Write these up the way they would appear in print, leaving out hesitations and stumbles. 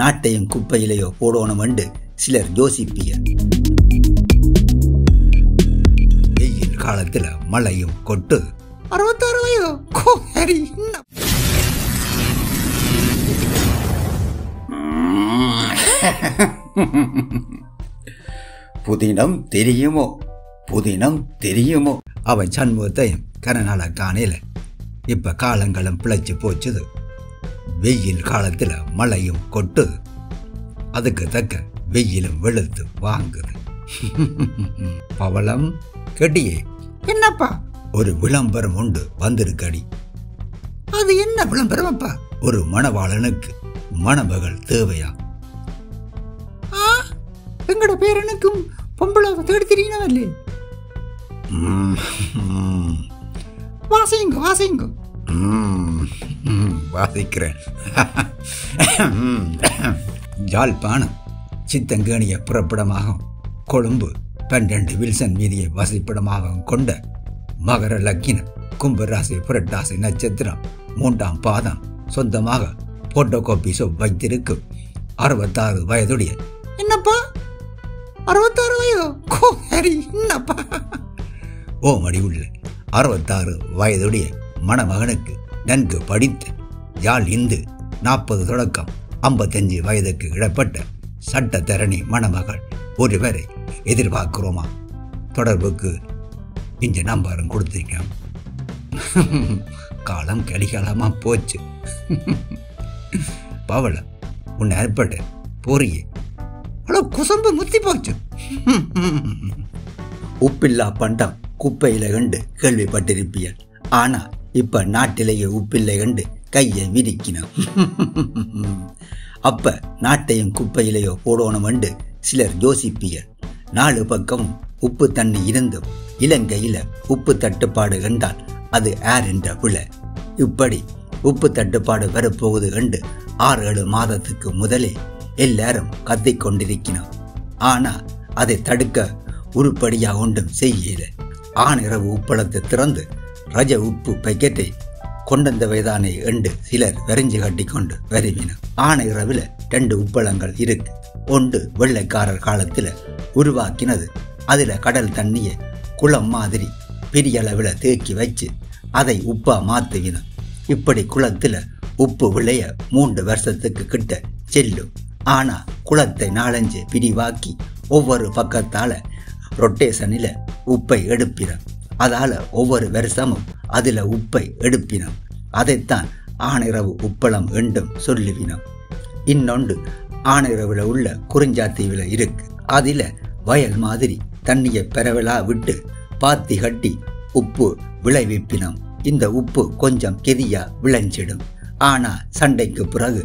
நாட்டையும் குப்பையிலேயோ போடணும் என்று சிலர் யோசிப்பியர். வெயில் காலத்துல மழையும் கொட்டு. 66 வயதோ கோரி புதினம் தெரியுமோ புதினம் தெரியுமோ. அவன் சண்முகத்தையும் கரநாள காணையில இப்ப காலங்களும் பிழைச்சு போச்சுது. வெயில் காலத்துல மழையும் கொட்டு, அதுக்கு தக்க வெயிலும் வெளுத்து வாங்குது. பவளம் கெட்டியே என்னப்பா? ஒரு விளம்பரம் உண்டு வந்திருக்கடி. அது என்ன விளம்பரம் அப்பா? ஒரு மணவாளனுக்கு மணமகள் தேவையா? எங்கட பேரனுக்கும் பொம்பளை தேடி தெரியனவல்லே. வாசிங்க வாசிங்க. வாசிக்கிறேன். யாழ்ப்பாணம் சித்தங்கேணிய புறப்படமாக கொழும்பு 12 வில்சன் வீதியை வசிப்பிடமாக கொண்ட மகர லக்கினம் கும்பராசி புரட்டாசி நட்சத்திரம் 3ஆம் பாதம் சொந்தமாக போட்டோகாபி ஷாப் வைத்திருக்கும் 66 வயதுடைய. என்னப்பா 66 வயதோ கோரி என்னப்பா? ஓமடி உள்ள 66 வயதுடைய மணமகனுக்கு நன்கு படித்த யாழ் இந்து 40 தொடக்கம் 55 வயதுக்கு இடப்பட்ட சட்டத்தரணி மணமகள் ஒருவரை எதிர்பார்க்கிறோமா? தொடர்புக்கு இந்த நம்பரும் கொடுத்திருக்கேன். காலம் கடிகாலமா போச்சு. பவளம் உன்னை ஏற்பட்ட போறியே குசம்பு முத்தி போச்சு. உப்பில்லா பண்டம் குப்பையில கண்டு கேள்விப்பட்டிருப்பியல். ஆனா இப்ப நாட்டிலேயே உப்பில்லை கண்டு கையை விரிக்கணும். அப்ப நாட்டையும் குப்பையிலேயோ போடணும் என்று சிலர் யோசிப்பியல். 4 பக்கமும் உப்பு தண்ணி இருந்தும் இலங்கையில உப்பு தட்டுப்பாடு கண்டால் அது யார் என்ற விழ. இப்படி உப்பு தட்டுப்பாடு வரப்போகுது கண்டு 6-7 மாதத்துக்கு முதலே எல்லாரும் கத்திக்கொண்டிருக்கணும். ஆனா அதை தடுக்க உருப்படியா ஒன்றும் செய்யல. ஆணிரவு உப்பளத்தை திறந்து ரஜ உப்பு பேக்கெட்டை கொண்டந்தவைதானே என்று சிலர் வரைஞ்சு கட்டி கொண்டு வருவினர். ஆணிரவுல 2 உப்பளங்கள் இருக்கு. ஒன்று வெள்ளைக்காரர் காலத்துல உருவாக்கினது. அதுல கடல் தண்ணியை குளம் மாதிரி பெரிய அளவுல தேக்கி வச்சு அதை உப்பா மாத்துவினர். இப்படி குளத்துல உப்பு விளைய 3 வருஷத்துக்கு கிட்ட செல்லும். ஆனா குளத்தை 4-5 பிரிவாக்கி ஒவ்வொரு பக்கத்தால ரொட்டேஷனில உப்பை எடுப்பினர். அதால ஒவ்வொரு வருஷமும் அதுல உப்பை எடுப்பினம். அதைத்தான் ஆணிரவு உப்பளம் என்றும் சொல்லுவினம். இன்னொன்று ஆணிரவுல உள்ள குறிஞ்சாத்தீவுல இருக்கு. அதுல வயல் மாதிரி தண்ணியை பரவலா விட்டு பாத்தி கட்டி உப்பு விளைவிப்பினம். இந்த உப்பு கொஞ்சம் கெதியா விளைஞ்சிடும். ஆனா சண்டைக்கு பிறகு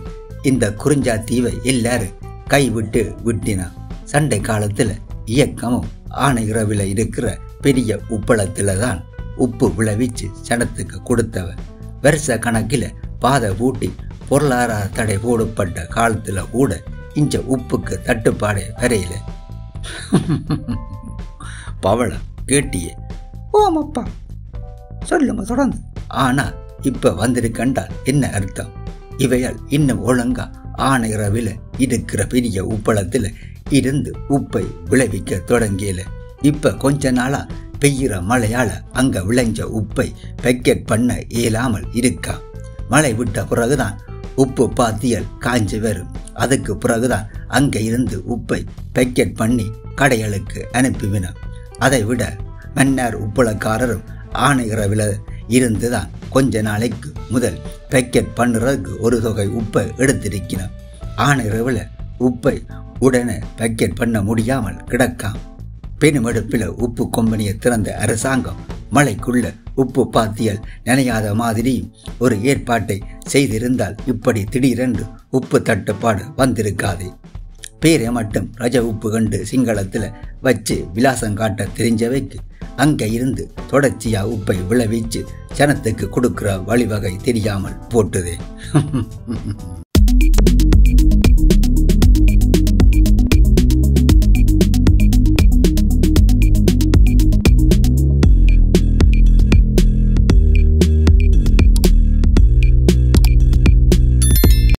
இந்த குறிஞ்சாத்தீவை எல்லாரும் கைவிட்டு விட்டினா. சண்டை காலத்துல இயக்கமும் ஆணையிரவில இருக்கிற பெரிய உப்பளத்துல தான் உப்பு விளைவிச்சு சனத்துக்கு கொடுத்தவ. வருஷ கணக்கில பாதை பூட்டி பொருளாதார தடை போடப்பட்ட காலத்துல கூட இஞ்ச உப்புக்கு தட்டுப்பாடே வரையில. பவளம் கேட்டியே? ஓமப்பா சொல்லுங்க தொடர்ந்து. ஆனா இப்ப வந்திருக்கண்டால் என்ன அர்த்தம்? இவையால் இன்னும் ஒழுங்கா ஆணையிரவில இருக்கிற பெரிய உப்பளத்துல இருந்து உப்பை விளைவிக்க தொடங்கியல. இப்ப கொஞ்ச நாளா பெய்கிற மழையால அங்க விளைஞ்ச உப்பை பேக்கெட் பண்ண இயலாமல் இருக்கா. மழை விட்ட பிறகுதான் உப்பு பாத்தியல் காஞ்சி வரும். அதுக்கு பிறகுதான் அங்க இருந்து உப்பை பேக்கெட் பண்ணி கடைகளுக்கு அனுப்பிவினர். அதை விட மன்னார் உப்பளக்காரரும் ஆணையிரவில இருந்துதான் கொஞ்ச நாளைக்கு முதல் பேக்கெட் பண்ணுறதுக்கு ஒரு தொகை உப்பை எடுத்திருக்கிறார். ஆணையிரவுல உப்பை உடனே பேக்கெட் பண்ண முடியாமல் கிடக்காம். பெருமெடுப்பில் உப்பு கொம்பனியை திறந்த அரசாங்கம் மழைக்குள்ள உப்பு பாத்தியல் நினையாத மாதிரி ஒரு ஏற்பாட்டை செய்திருந்தால் இப்படி திடீரென்று உப்பு தட்டுப்பாடு வந்திருக்காது. பேரை மட்டும் ரஜ உப்பு கண்டு சிங்களத்துல வச்சு விலாசம் காட்ட தெரிஞ்சவைக்கு அங்க இருந்து தொடர்ச்சியா உப்பை விளைவிச்சு ஜனத்துக்கு கொடுக்கிற வழிவகை தெரியாமல் போட்டுதே.